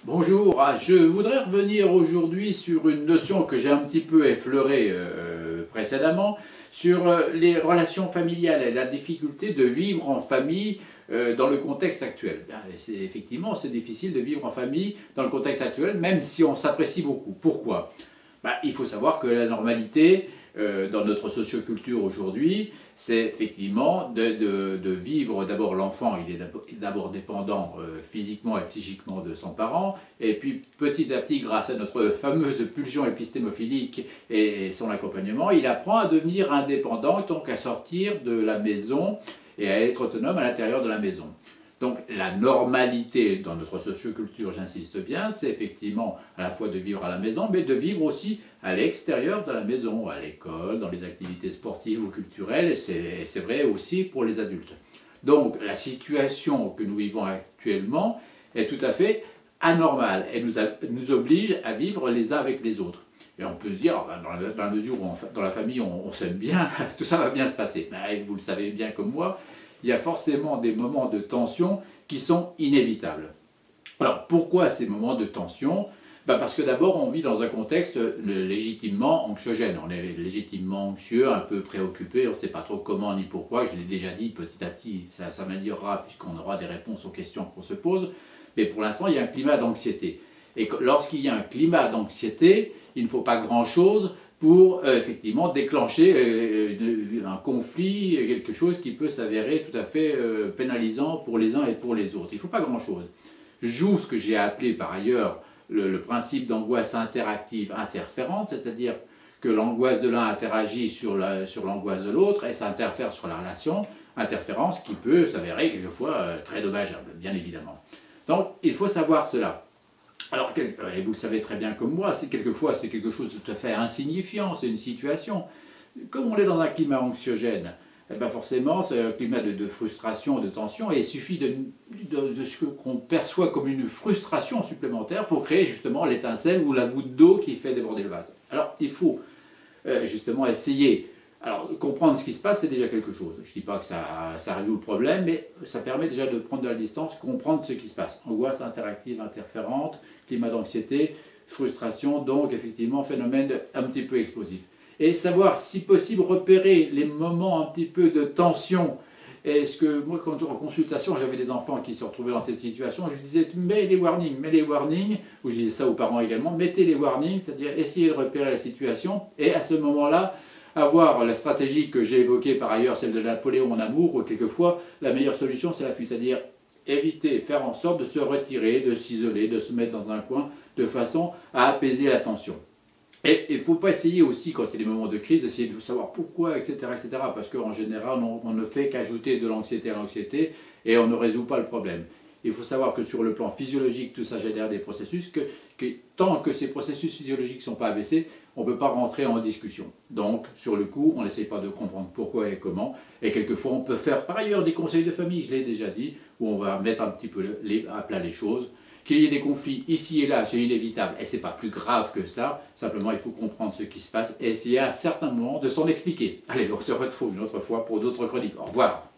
Bonjour, je voudrais revenir aujourd'hui sur une notion que j'ai un petit peu effleurée précédemment, sur les relations familiales et la difficulté de vivre en famille dans le contexte actuel. Effectivement, c'est difficile de vivre en famille dans le contexte actuel, même si on s'apprécie beaucoup. Pourquoi? Il faut savoir que la normalité dans notre socioculture aujourd'hui, c'est effectivement de vivre d'abord l'enfant, il est d'abord dépendant physiquement et psychiquement de son parent, et puis petit à petit, grâce à notre fameuse pulsion épistémophilique et son accompagnement, il apprend à devenir indépendant, donc à sortir de la maison et à être autonome à l'intérieur de la maison. Donc la normalité dans notre socioculture, j'insiste bien, c'est effectivement à la fois de vivre à la maison, mais de vivre aussi à l'extérieur de la maison, à l'école, dans les activités sportives ou culturelles, et c'est vrai aussi pour les adultes. Donc la situation que nous vivons actuellement est tout à fait anormale, elle nous oblige à vivre les uns avec les autres. Et on peut se dire, dans la mesure où dans la famille on s'aime bien, tout ça va bien se passer. Vous le savez bien comme moi, il y a forcément des moments de tension qui sont inévitables. Alors pourquoi ces moments de tension? Parce que d'abord on vit dans un contexte légitimement anxiogène, on est légitimement anxieux, un peu préoccupé, on ne sait pas trop comment ni pourquoi, je l'ai déjà dit, petit à petit ça s'améliorera puisqu'on aura des réponses aux questions qu'on se pose, mais pour l'instant il y a un climat d'anxiété. Et lorsqu'il y a un climat d'anxiété, il ne faut pas grand-chose pour effectivement déclencher un conflit, quelque chose qui peut s'avérer tout à fait pénalisant pour les uns et pour les autres. Il ne faut pas grand-chose. Joue ce que j'ai appelé par ailleurs le principe d'angoisse interactive interférente, c'est-à-dire que l'angoisse de l'un interagit sur l'angoisse de l'autre et ça interfère sur la relation, interférence qui peut s'avérer quelquefois très dommageable, bien évidemment. Donc il faut savoir cela. Alors, et vous le savez très bien comme moi, quelquefois c'est quelque chose de tout à fait insignifiant, c'est une situation. Comme on est dans un climat anxiogène, forcément c'est un climat de frustration, de tension, et il suffit de ce qu'on perçoit comme une frustration supplémentaire pour créer justement l'étincelle ou la goutte d'eau qui fait déborder le vase. Alors il faut justement essayer. Alors, comprendre ce qui se passe, c'est déjà quelque chose. Je ne dis pas que ça résout le problème, mais ça permet déjà de prendre de la distance, comprendre ce qui se passe. Angoisse interactive, interférente, climat d'anxiété, frustration, donc effectivement phénomène un petit peu explosif. Et savoir, si possible, repérer les moments un petit peu de tension. Est-ce que moi, quand en consultation, j'avais des enfants qui se retrouvaient dans cette situation, je disais, mets les warnings, ou je disais ça aux parents également, mettez les warnings, c'est-à-dire essayez de repérer la situation, et à ce moment-là, avoir la stratégie que j'ai évoquée par ailleurs, celle de Napoléon en amour, où quelquefois la meilleure solution c'est la fuite, c'est-à-dire éviter, faire en sorte de se retirer, de s'isoler, de se mettre dans un coin, de façon à apaiser la tension. Et il ne faut pas essayer aussi, quand il y a des moments de crise, d'essayer de savoir pourquoi, etc., parce qu'en général, on ne fait qu'ajouter de l'anxiété à l'anxiété et on ne résout pas le problème. Il faut savoir que sur le plan physiologique, tout ça génère des processus, que tant que ces processus physiologiques ne sont pas abaissés, on ne peut pas rentrer en discussion. Donc, sur le coup, on n'essaye pas de comprendre pourquoi et comment, et quelquefois on peut faire par ailleurs des conseils de famille, je l'ai déjà dit, où on va mettre un petit peu à plat les choses. Qu'il y ait des conflits ici et là, c'est inévitable, et ce n'est pas plus grave que ça, simplement il faut comprendre ce qui se passe et essayer à certains moments de s'en expliquer. Allez, on se retrouve une autre fois pour d'autres chroniques. Au revoir.